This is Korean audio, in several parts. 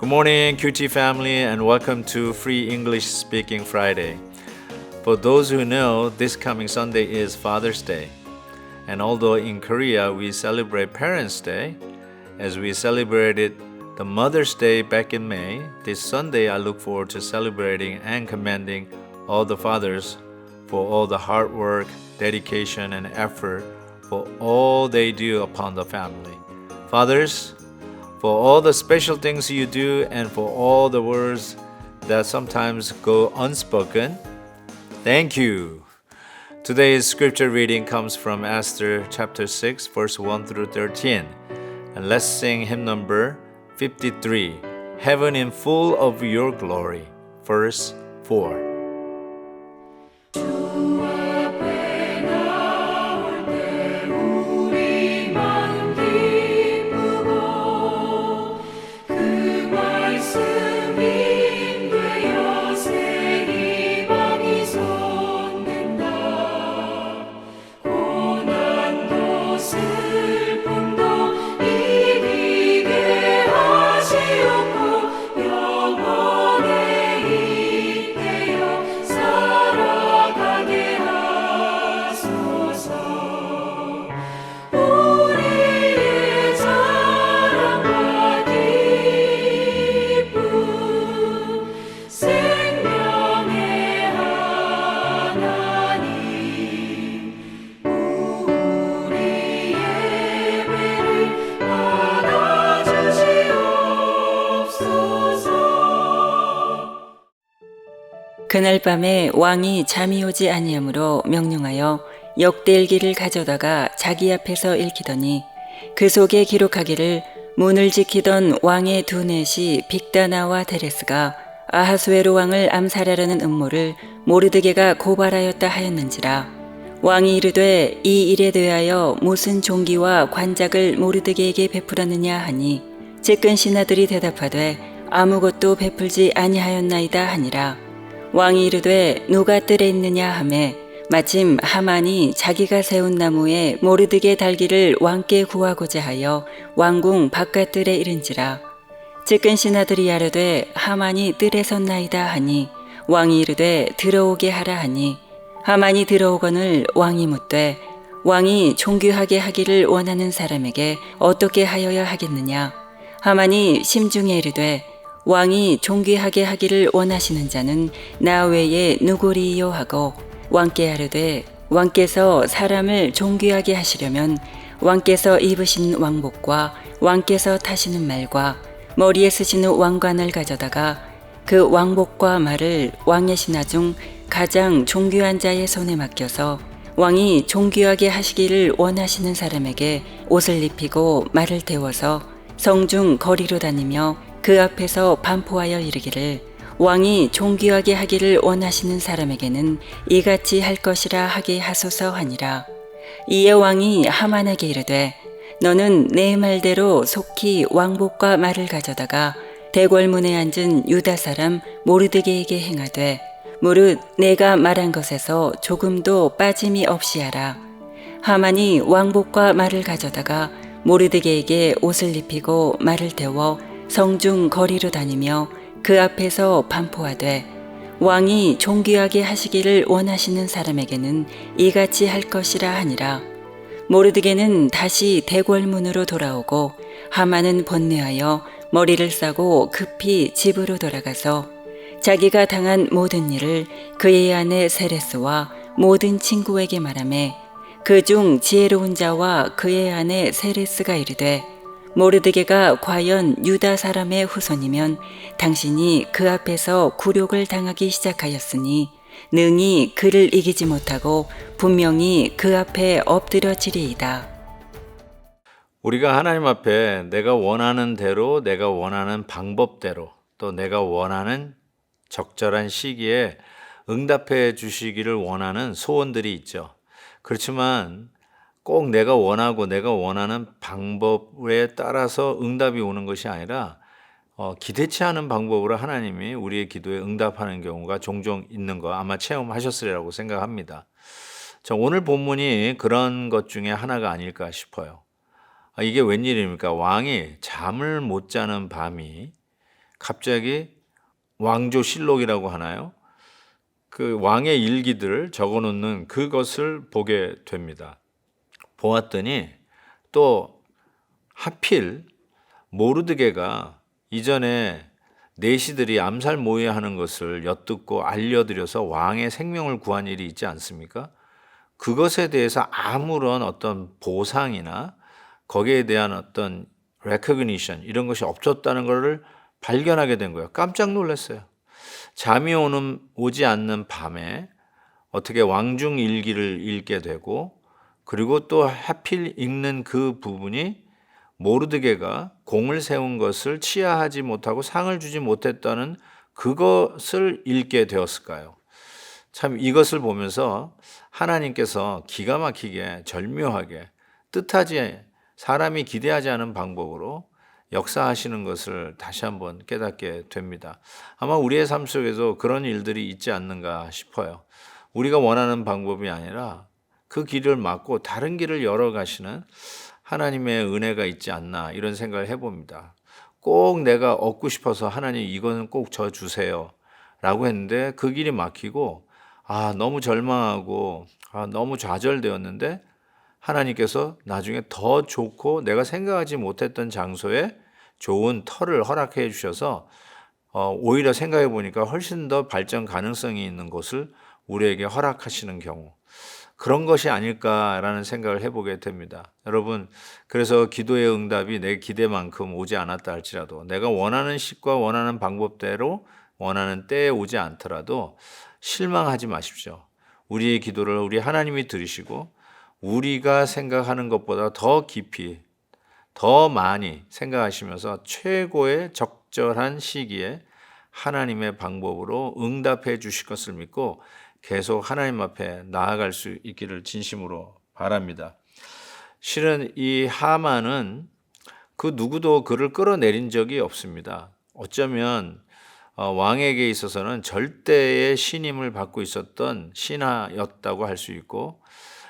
Good morning, QT family, and welcome to Free English Speaking Friday. For those who know, this coming Sunday is Father's Day. And although in Korea we celebrate Parents' Day, as we celebrated the Mother's Day back in May, this Sunday I look forward to celebrating and commending all the fathers for all the hard work, dedication, and effort for all they do upon the family. Fathers, for all the special things you do and for all the words that sometimes go unspoken, thank you. Today's scripture reading comes from Esther chapter 6, verse 1 through 13. And let's sing hymn number 53, Heaven in Full of Your Glory, verse 4. 그날 밤에 왕이 잠이 오지 아니하므로 명령하여 역대일기를 가져다가 자기 앞에서 읽히더니 그 속에 기록하기를 문을 지키던 왕의 두 넷이 빅다나와 데레스가 아하수에로 왕을 암살하려는 음모를 모르드게가 고발하였다 하였는지라. 왕이 이르되 이 일에 대하여 무슨 종기와 관작을 모르드게에게 베풀었느냐 하니 측근 신하들이 대답하되 아무것도 베풀지 아니하였나이다 하니라. 왕이 이르되 누가 뜰에 있느냐 하매 마침 하만이 자기가 세운 나무에 모르드게 달기를 왕께 구하고자 하여 왕궁 바깥뜰에 이른지라. 측근 신하들이 아뢰되 하만이 뜰에 섰나이다 하니 왕이 이르되 들어오게 하라 하니 하만이 들어오거늘 왕이 묻되 왕이 존귀하게 하기를 원하는 사람에게 어떻게 하여야 하겠느냐. 하만이 심중에 이르되 왕이 존귀하게 하기를 원하시는 자는 나 외에 누구리요 하고 왕께 아뢰되 왕께서 사람을 존귀하게 하시려면 왕께서 입으신 왕복과 왕께서 타시는 말과 머리에 쓰시는 왕관을 가져다가 그 왕복과 말을 왕의 신하 중 가장 존귀한 자의 손에 맡겨서 왕이 존귀하게 하시기를 원하시는 사람에게 옷을 입히고 말을 태워서 성중 거리로 다니며 그 앞에서 반포하여 이르기를 왕이 존귀하게 하기를 원하시는 사람에게는 이같이 할 것이라 하게 하소서 하니라. 이에 왕이 하만에게 이르되 너는 내 말대로 속히 왕복과 말을 가져다가 대궐문에 앉은 유다 사람 모르드게에게 행하되 무릇 내가 말한 것에서 조금도 빠짐이 없이 하라. 하만이 왕복과 말을 가져다가 모르드게에게 옷을 입히고 말을 태워 성중 거리로 다니며 그 앞에서 반포하되 왕이 존귀하게 하시기를 원하시는 사람에게는 이같이 할 것이라 하니라. 모르드게는 다시 대궐문으로 돌아오고 하만은 번뇌하여 머리를 싸고 급히 집으로 돌아가서 자기가 당한 모든 일을 그의 아내 세레스와 모든 친구에게 말하매 그중 지혜로운 자와 그의 아내 세레스가 이르되 모르드게가 과연 유다 사람의 후손이면 당신이 그 앞에서 굴욕을 당하기 시작하였으니 능히 그를 이기지 못하고 분명히 그 앞에 엎드려지리이다. 우리가 하나님 앞에 내가 원하는 대로, 내가 원하는 방법대로, 또 내가 원하는 적절한 시기에 응답해 주시기를 원하는 소원들이 있죠. 그렇지만 꼭 내가 원하고 내가 원하는 방법에 따라서 응답이 오는 것이 아니라 기대치 않은 방법으로 하나님이 우리의 기도에 응답하는 경우가 종종 있는 거 아마 체험하셨으리라고 생각합니다. 오늘 본문이 그런 것 중에 하나가 아닐까 싶어요. 이게 웬일입니까? 왕이 잠을 못 자는 밤이 갑자기 왕조실록이라고 하나요? 그 왕의 일기들을 적어 놓는 그것을 보게 됩니다. 보았더니 또 하필 모르드게가 이전에 내시들이 암살 모의하는 것을 엿듣고 알려드려서 왕의 생명을 구한 일이 있지 않습니까? 그것에 대해서 아무런 어떤 보상이나 거기에 대한 어떤 recognition 이런 것이 없었다는 것을 발견하게 된 거예요. 깜짝 놀랐어요. 잠이 오지 않는 밤에 어떻게 왕중 일기를 읽게 되고, 그리고 또 하필 읽는 그 부분이 모르드게가 공을 세운 것을 치하하지 못하고 상을 주지 못했다는 그것을 읽게 되었을까요? 참 이것을 보면서 하나님께서 기가 막히게 절묘하게 뜻하지 사람이 기대하지 않은 방법으로 역사하시는 것을 다시 한번 깨닫게 됩니다. 아마 우리의 삶 속에도 그런 일들이 있지 않는가 싶어요. 우리가 원하는 방법이 아니라 그 길을 막고 다른 길을 열어가시는 하나님의 은혜가 있지 않나 이런 생각을 해봅니다. 꼭 내가 얻고 싶어서 하나님 이거는 꼭 저 주세요 라고 했는데 그 길이 막히고 너무 절망하고 너무 좌절되었는데 하나님께서 나중에 더 좋고 내가 생각하지 못했던 장소에 좋은 터를 허락해 주셔서 오히려 생각해 보니까 훨씬 더 발전 가능성이 있는 곳을 우리에게 허락하시는 경우, 그런 것이 아닐까라는 생각을 해보게 됩니다. 여러분, 그래서 기도의 응답이 내 기대만큼 오지 않았다 할지라도, 내가 원하는 식과 원하는 방법대로 원하는 때에 오지 않더라도 실망하지 마십시오. 우리의 기도를 우리 하나님이 들으시고 우리가 생각하는 것보다 더 깊이 더 많이 생각하시면서 최고의 적절한 시기에 하나님의 방법으로 응답해 주실 것을 믿고 계속 하나님 앞에 나아갈 수 있기를 진심으로 바랍니다. 실은 이 하만은 그 누구도 그를 끌어내린 적이 없습니다. 어쩌면 왕에게 있어서는 절대의 신임을 받고 있었던 신하였다고 할 수 있고,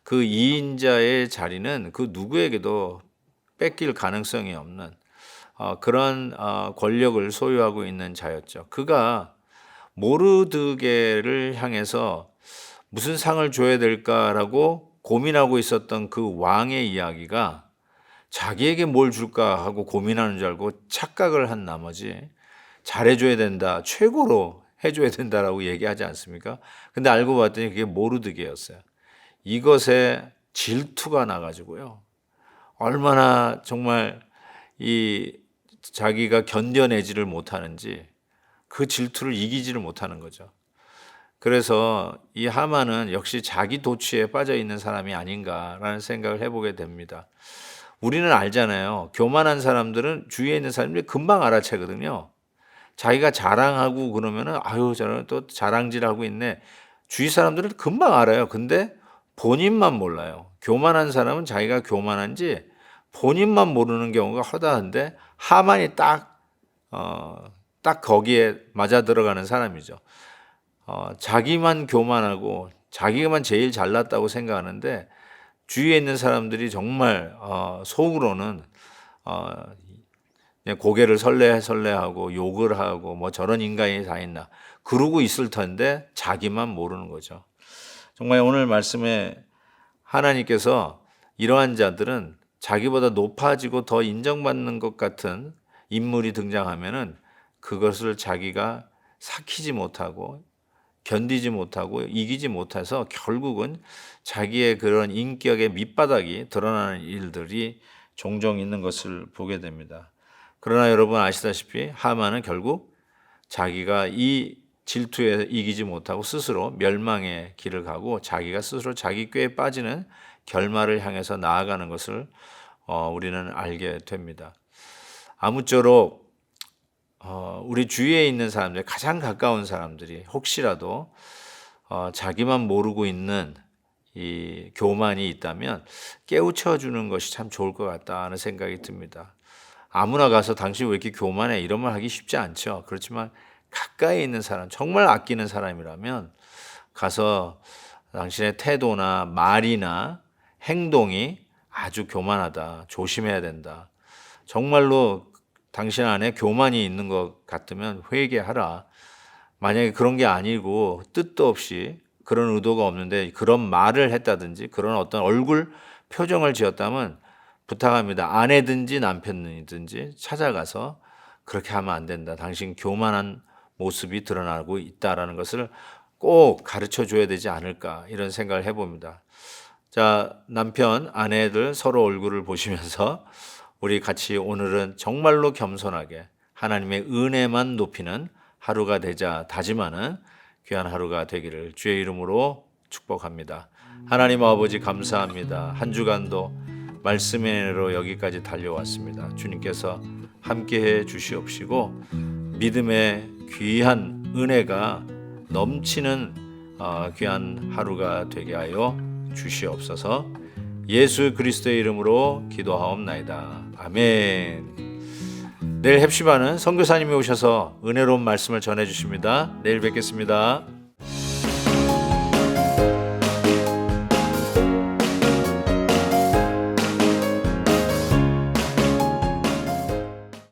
그 2인자의 자리는 그 누구에게도 뺏길 가능성이 없는 그런 권력을 소유하고 있는 자였죠. 그가 모르드게를 향해서 무슨 상을 줘야 될까라고 고민하고 있었던 그 왕의 이야기가 자기에게 뭘 줄까 하고 고민하는 줄 알고 착각을 한 나머지 잘해줘야 된다, 최고로 해줘야 된다라고 얘기하지 않습니까? 근데 알고 봤더니 그게 모르드게였어요. 이것에 질투가 나가지고요. 얼마나 정말 이 자기가 견뎌내지를 못하는지 그 질투를 이기지를 못하는 거죠. 그래서 이 하만은 역시 자기 도취에 빠져 있는 사람이 아닌가라는 생각을 해보게 됩니다. 우리는 알잖아요. 교만한 사람들은 주위에 있는 사람들이 금방 알아채거든요. 자기가 자랑하고 그러면은 저는 또 자랑질하고 있네. 주위 사람들은 금방 알아요. 근데 본인만 몰라요. 교만한 사람은 자기가 교만한지 본인만 모르는 경우가 허다한데 하만이 딱 거기에 맞아 들어가는 사람이죠. 자기만 교만하고 자기만 제일 잘났다고 생각하는데 주위에 있는 사람들이 정말 속으로는 그냥 고개를 설레하고 욕을 하고 뭐 저런 인간이 다 있나 그러고 있을 텐데 자기만 모르는 거죠. 정말 오늘 말씀에 하나님께서 이러한 자들은 자기보다 높아지고 더 인정받는 것 같은 인물이 등장하면은 그것을 자기가 삭히지 못하고 견디지 못하고 이기지 못해서 결국은 자기의 그런 인격의 밑바닥이 드러나는 일들이 종종 있는 것을 보게 됩니다. 그러나 여러분 아시다시피 하만은 결국 자기가 이 질투에 이기지 못하고 스스로 멸망의 길을 가고 자기가 스스로 자기 꾀에 빠지는 결말을 향해서 나아가는 것을 우리는 알게 됩니다. 아무쪼록 우리 주위에 있는 사람들, 가장 가까운 사람들이 혹시라도 자기만 모르고 있는 이 교만이 있다면 깨우쳐 주는 것이 참 좋을 것 같다는 생각이 듭니다. 아무나 가서 당신 왜 이렇게 교만해 이런 말 하기 쉽지 않죠. 그렇지만 가까이 있는 사람, 정말 아끼는 사람이라면 가서 당신의 태도나 말이나 행동이 아주 교만하다, 조심해야 된다, 정말로 당신 안에 교만이 있는 것 같으면 회개하라. 만약에 그런 게 아니고 뜻도 없이 그런 의도가 없는데 그런 말을 했다든지 그런 어떤 얼굴 표정을 지었다면 부탁합니다. 아내든지 남편이든지 찾아가서 그렇게 하면 안 된다. 당신 교만한 모습이 드러나고 있다라는 것을 꼭 가르쳐 줘야 되지 않을까 이런 생각을 해봅니다. 자, 남편, 아내들 서로 얼굴을 보시면서 우리 같이 오늘은 정말로 겸손하게 하나님의 은혜만 높이는 하루가 되자 다짐하는 귀한 하루가 되기를 주의 이름으로 축복합니다. 하나님 아버지 감사합니다. 한 주간도 말씀의 은혜로 여기까지 달려왔습니다. 주님께서 함께해 주시옵시고 믿음의 귀한 은혜가 넘치는 귀한 하루가 되게 하여 주시옵소서. 예수 그리스도의 이름으로 기도하옵나이다. 아멘. 내일 헵시바는 선교사님이 오셔서 은혜로운 말씀을 전해 주십니다. 내일 뵙겠습니다.